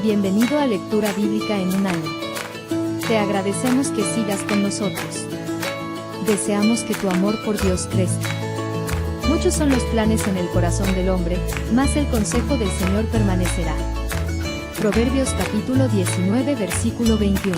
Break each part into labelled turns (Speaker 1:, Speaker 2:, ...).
Speaker 1: Bienvenido a Lectura Bíblica en un año. Te agradecemos que sigas con nosotros. Deseamos que tu amor por Dios crezca. Muchos son los planes en el corazón del hombre, mas el consejo del Señor permanecerá. Proverbios capítulo 19 versículo 21.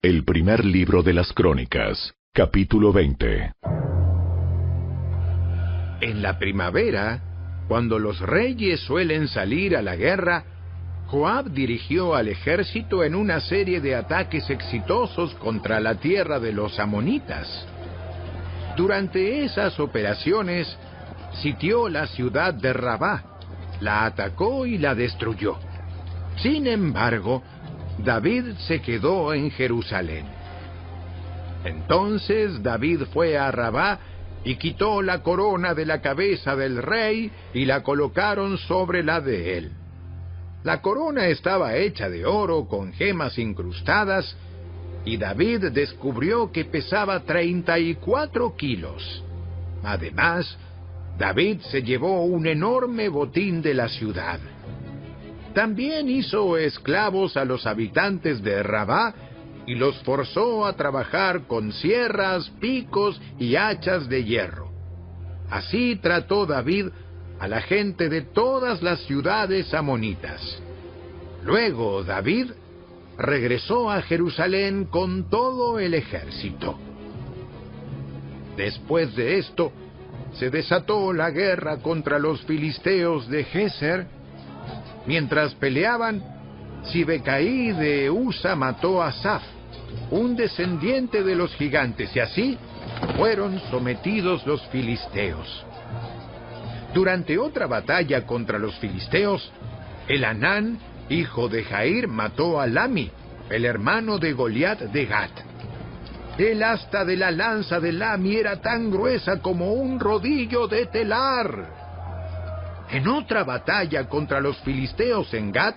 Speaker 2: El primer libro de las Crónicas, capítulo 20.
Speaker 3: En la primavera, cuando los reyes suelen salir a la guerra, Joab dirigió al ejército en una serie de ataques exitosos contra la tierra de los amonitas. Durante esas operaciones, sitió la ciudad de Rabá, la atacó y la destruyó. Sin embargo, David se quedó en Jerusalén. Entonces David fue a Rabá y quitó la corona de la cabeza del rey y la colocaron sobre la de él. La corona estaba hecha de oro con gemas incrustadas, y David descubrió que pesaba 34 kilos. Además, David se llevó un enorme botín de la ciudad. También hizo esclavos a los habitantes de Rabá y los forzó a trabajar con sierras, picos y hachas de hierro. Así trató David a la gente de todas las ciudades amonitas. Luego David regresó a Jerusalén con todo el ejército. Después de esto, se desató la guerra contra los filisteos de Geser. Mientras peleaban, Sibecaí de Usa mató a Saf, un descendiente de los gigantes, y así fueron sometidos los filisteos. Durante otra batalla contra los filisteos, Elhanán, hijo de Jair, mató a Lami, el hermano de Goliat de Gat. El asta de la lanza de Lami era tan gruesa como un rodillo de telar. En otra batalla contra los filisteos en Gat,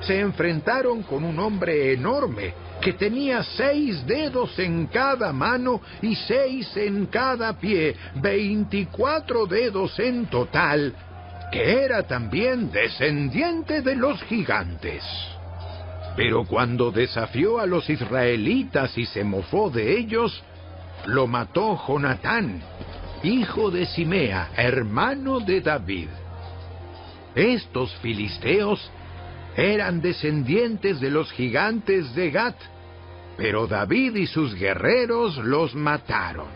Speaker 3: se enfrentaron con un hombre enorme que tenía 6 dedos en cada mano y 6 en cada pie, 24 dedos en total, que era también descendiente de los gigantes. Pero cuando desafió a los israelitas y se mofó de ellos, lo mató Jonatán, hijo de Simea, hermano de David. Estos filisteos eran descendientes de los gigantes de Gat, pero David y sus guerreros los mataron.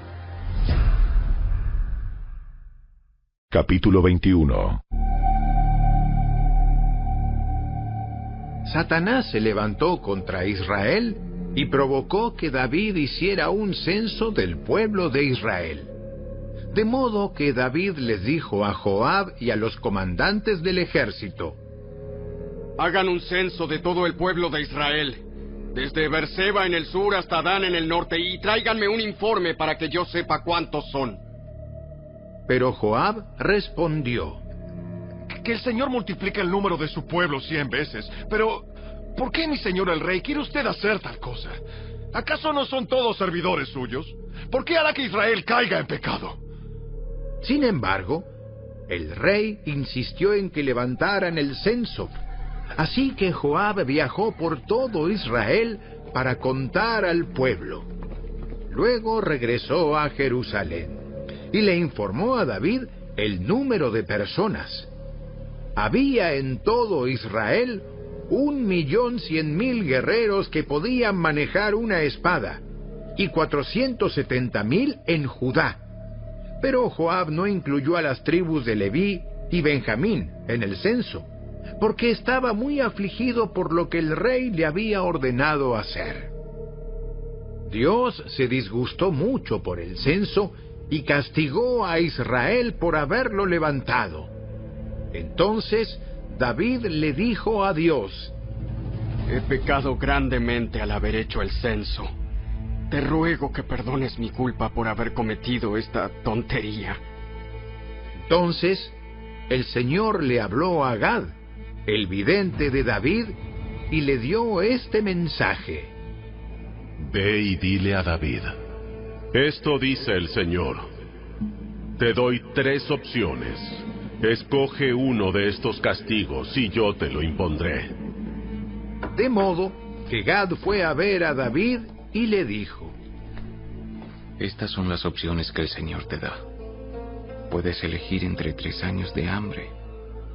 Speaker 2: Capítulo 21.
Speaker 3: Satanás se levantó contra Israel y provocó que David hiciera un censo del pueblo de Israel. De modo que David les dijo a Joab y a los comandantes del ejército:
Speaker 4: hagan un censo de todo el pueblo de Israel, desde Beerseba en el sur hasta Dan en el norte, y tráiganme un informe para que yo sepa cuántos son.
Speaker 3: Pero Joab respondió:
Speaker 5: que el Señor multiplique el número de su pueblo 100 veces. Pero, ¿por qué, mi señor el rey, quiere usted hacer tal cosa? ¿Acaso no son todos servidores suyos? ¿Por qué hará que Israel caiga en pecado?
Speaker 3: Sin embargo, el rey insistió en que levantaran el censo. Así que Joab viajó por todo Israel para contar al pueblo. Luego regresó a Jerusalén y le informó a David el número de personas. Había en todo Israel 1.100.000 guerreros que podían manejar una espada, y 470.000 en Judá. Pero Joab no incluyó a las tribus de Leví y Benjamín en el censo, porque estaba muy afligido por lo que el rey le había ordenado hacer. Dios se disgustó mucho por el censo y castigó a Israel por haberlo levantado. Entonces David le dijo a Dios:
Speaker 4: he pecado grandemente al haber hecho el censo. Te ruego que perdones mi culpa por haber cometido esta tontería.
Speaker 3: Entonces el Señor le habló a Gad, el vidente de David, y le dio este mensaje:
Speaker 6: Ve y dile a David: esto dice el Señor: Te doy 3 opciones. Escoge uno de estos castigos y yo te lo impondré.
Speaker 3: De modo que Gad fue a ver a David y le dijo:
Speaker 7: Estas son las opciones que el Señor te da. Puedes elegir entre 3 años de hambre,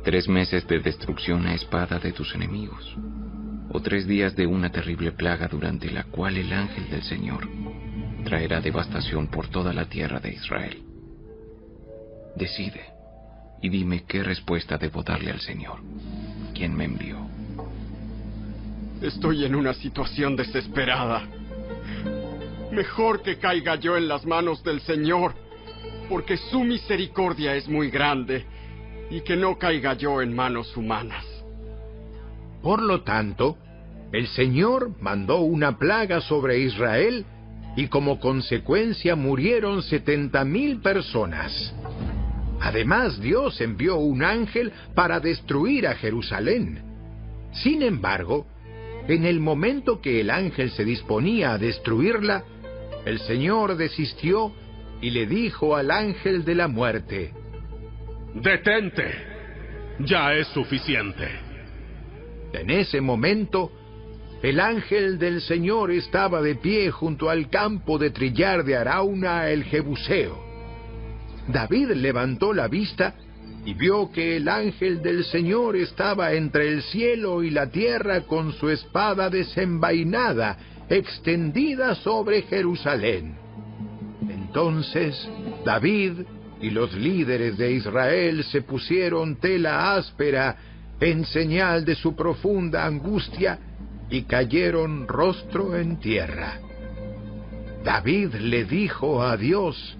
Speaker 7: 3 meses de destrucción a espada de tus enemigos, o 3 días de una terrible plaga durante la cual el ángel del Señor traerá devastación por toda la tierra de Israel. Decide y dime qué respuesta debo darle al Señor, quien me envió.
Speaker 4: Estoy en una situación desesperada. Mejor que caiga yo en las manos del Señor, porque su misericordia es muy grande, y que no caiga yo en manos humanas.
Speaker 3: Por lo tanto, el Señor mandó una plaga sobre Israel, y como consecuencia murieron 70,000 personas. Además, Dios envió un ángel para destruir a Jerusalén. Sin embargo, en el momento que el ángel se disponía a destruirla, el Señor desistió y le dijo al ángel de la muerte:
Speaker 6: ¡Detente! Ya es suficiente.
Speaker 3: En ese momento, el ángel del Señor estaba de pie junto al campo de trillar de Arauna el Jebuseo. David levantó la vista y vio que el ángel del Señor estaba entre el cielo y la tierra con su espada desenvainada, extendida sobre Jerusalén. Entonces David y los líderes de Israel se pusieron tela áspera en señal de su profunda angustia y cayeron rostro en tierra. David le dijo a Dios: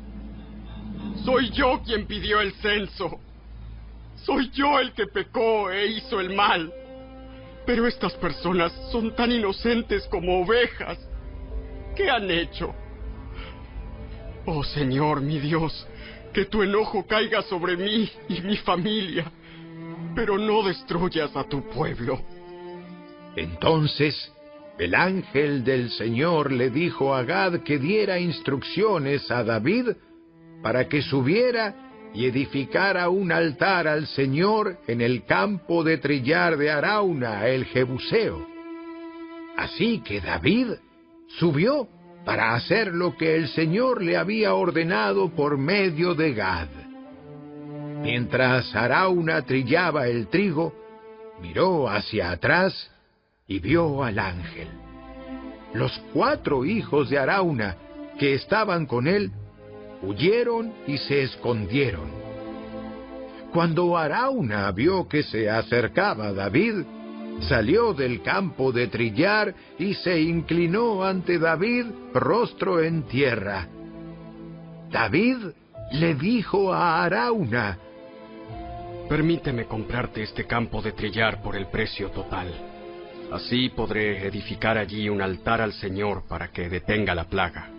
Speaker 4: Soy yo quien pidió el censo. Soy yo el que pecó e hizo el mal. Pero estas personas son tan inocentes como ovejas. ¿Qué han hecho? Oh Señor, mi Dios, que tu enojo caiga sobre mí y mi familia, pero no destruyas a tu pueblo.
Speaker 3: Entonces el ángel del Señor le dijo a Gad que diera instrucciones a David para que subiera y edificara un altar al Señor en el campo de trillar de Arauna el Jebuseo. Así que David subió para hacer lo que el Señor le había ordenado por medio de Gad. Mientras Arauna trillaba el trigo, miró hacia atrás y vio al ángel. Los 4 hijos de Arauna que estaban con él huyeron y se escondieron. Cuando Arauna vio que se acercaba David, salió del campo de trillar y se inclinó ante David, rostro en tierra. David le dijo a Arauna:
Speaker 4: Permíteme comprarte este campo de trillar por el precio total. Así podré edificar allí un altar al Señor para que detenga la plaga.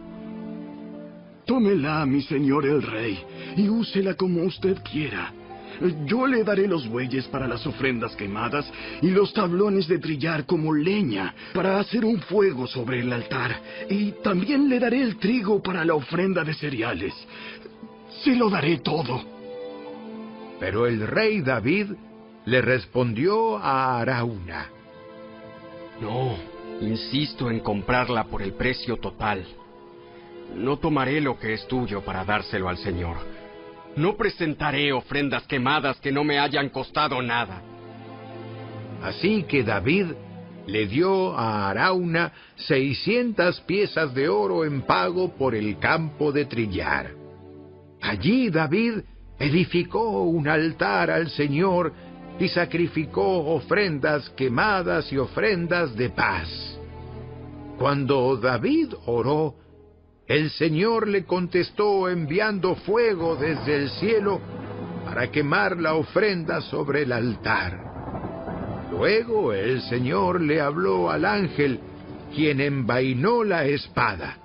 Speaker 8: Tómela, mi señor el rey, y úsela como usted quiera. Yo le daré los bueyes para las ofrendas quemadas y los tablones de trillar como leña para hacer un fuego sobre el altar. Y también le daré el trigo para la ofrenda de cereales. Se lo daré todo.
Speaker 3: Pero el rey David le respondió a Arauna:
Speaker 4: No, insisto en comprarla por el precio total. No tomaré lo que es tuyo para dárselo al Señor. No presentaré ofrendas quemadas que no me hayan costado nada.
Speaker 3: Así que David le dio a Arauna 600 piezas de oro en pago por el campo de trillar. Allí David edificó un altar al Señor y sacrificó ofrendas quemadas y ofrendas de paz. Cuando David oró, el Señor le contestó enviando fuego desde el cielo para quemar la ofrenda sobre el altar. Luego el Señor le habló al ángel, quien envainó la espada.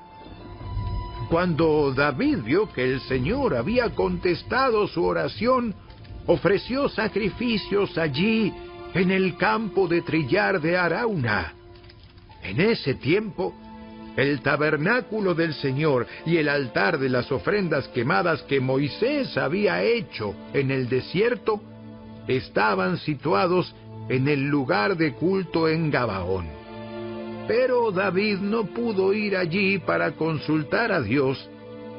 Speaker 3: Cuando David vio que el Señor había contestado su oración, ofreció sacrificios allí en el campo de trillar de Arauna. En ese tiempo, el tabernáculo del Señor y el altar de las ofrendas quemadas que Moisés había hecho en el desierto estaban situados en el lugar de culto en Gabaón. Pero David no pudo ir allí para consultar a Dios,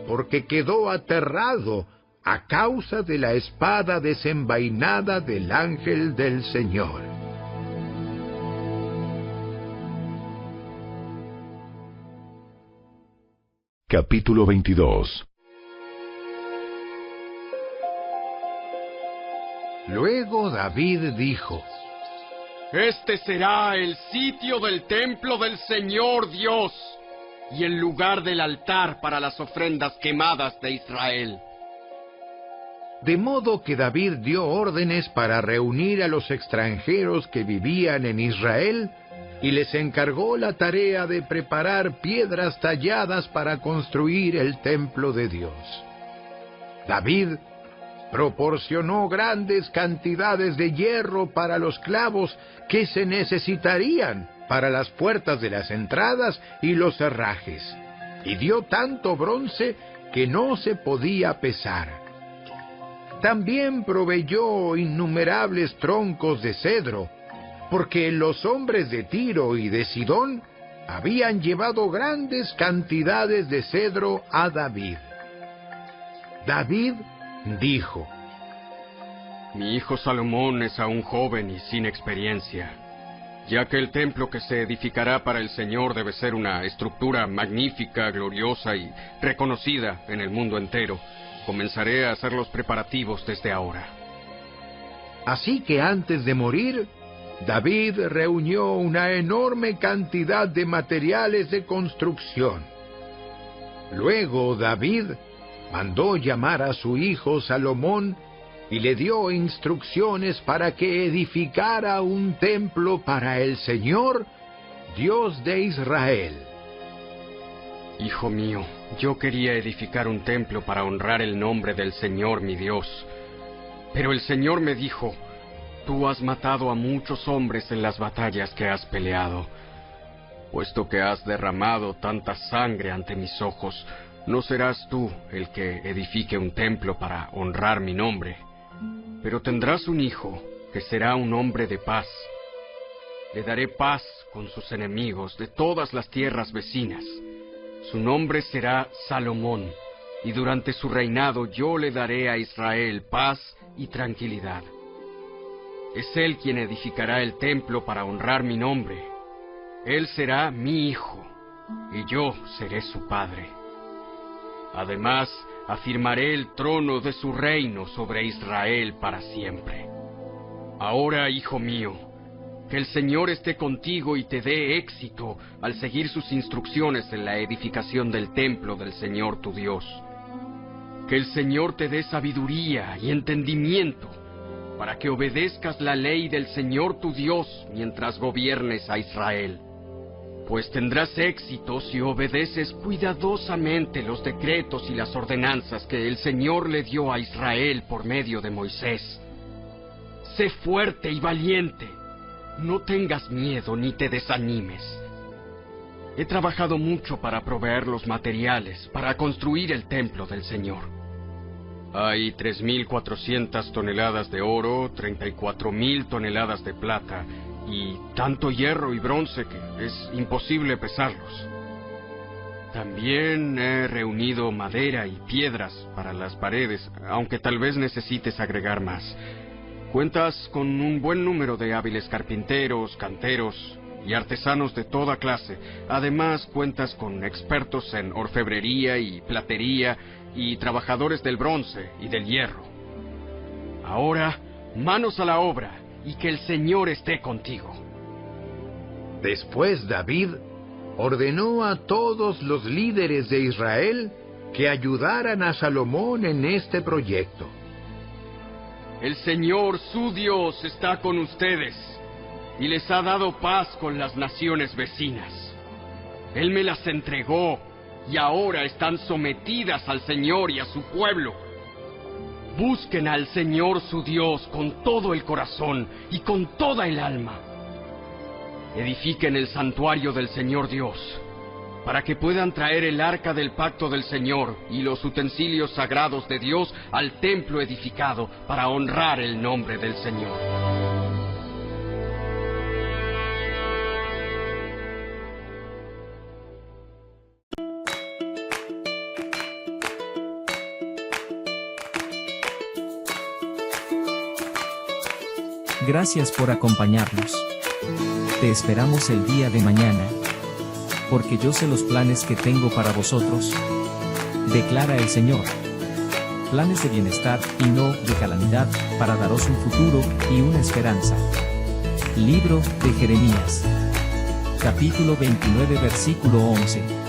Speaker 3: porque quedó aterrado a causa de la espada desenvainada del ángel del Señor.
Speaker 2: Capítulo 22.
Speaker 3: Luego David dijo:
Speaker 4: Este será el sitio del templo del Señor Dios y el lugar del altar para las ofrendas quemadas de Israel.
Speaker 3: De modo que David dio órdenes para reunir a los extranjeros que vivían en Israel y les encargó la tarea de preparar piedras talladas para construir el templo de Dios. David proporcionó grandes cantidades de hierro para los clavos que se necesitarían para las puertas de las entradas y los herrajes, y dio tanto bronce que no se podía pesar. También proveyó innumerables troncos de cedro, porque los hombres de Tiro y de Sidón habían llevado grandes cantidades de cedro a David. David dijo:
Speaker 4: Mi hijo Salomón es aún joven y sin experiencia, ya que el templo que se edificará para el Señor debe ser una estructura magnífica, gloriosa y reconocida en el mundo entero. Comenzaré a hacer los preparativos desde ahora.
Speaker 3: Así que antes de morir, David reunió una enorme cantidad de materiales de construcción. Luego David mandó llamar a su hijo Salomón y le dio instrucciones para que edificara un templo para el Señor, Dios de Israel.
Speaker 4: Hijo mío, yo quería edificar un templo para honrar el nombre del Señor mi Dios. Pero el Señor me dijo: Tú has matado a muchos hombres en las batallas que has peleado. Puesto que has derramado tanta sangre ante mis ojos, no serás tú el que edifique un templo para honrar mi nombre. Pero tendrás un hijo que será un hombre de paz. Le daré paz con sus enemigos de todas las tierras vecinas. Su nombre será Salomón, y durante su reinado yo le daré a Israel paz y tranquilidad. Es él quien edificará el templo para honrar mi nombre. Él será mi hijo, y yo seré su padre. Además, afirmaré el trono de su reino sobre Israel para siempre. Ahora, hijo mío, que el Señor esté contigo y te dé éxito al seguir sus instrucciones en la edificación del templo del Señor tu Dios. Que el Señor te dé sabiduría y entendimiento para que obedezcas la ley del Señor tu Dios mientras gobiernes a Israel. Pues tendrás éxito si obedeces cuidadosamente los decretos y las ordenanzas que el Señor le dio a Israel por medio de Moisés. Sé fuerte y valiente. No tengas miedo ni te desanimes. He trabajado mucho para proveer los materiales para construir el templo del Señor. Hay 3.400 toneladas de oro, 34.000 toneladas de plata y tanto hierro y bronce que es imposible pesarlos. También he reunido madera y piedras para las paredes, aunque tal vez necesites agregar más. Cuentas con un buen número de hábiles carpinteros, canteros y artesanos de toda clase. Además, cuentas con expertos en orfebrería y platería y trabajadores del bronce y del hierro. Ahora, manos a la obra y que el Señor esté contigo.
Speaker 3: Después David ordenó a todos los líderes de Israel que ayudaran a Salomón en este proyecto.
Speaker 4: El Señor, su Dios, está con ustedes y les ha dado paz con las naciones vecinas. Él me las entregó y ahora están sometidas al Señor y a su pueblo. Busquen al Señor su Dios con todo el corazón y con toda el alma. Edifiquen el santuario del Señor Dios. para que puedan traer el arca del pacto del Señor y los utensilios sagrados de Dios al templo edificado para honrar el nombre del Señor.
Speaker 9: Gracias por acompañarnos. Te esperamos el día de mañana. Porque yo sé los planes que tengo para vosotros, declara el Señor. Planes de bienestar y no de calamidad, para daros un futuro y una esperanza. Libro de Jeremías. Capítulo 29, versículo 11.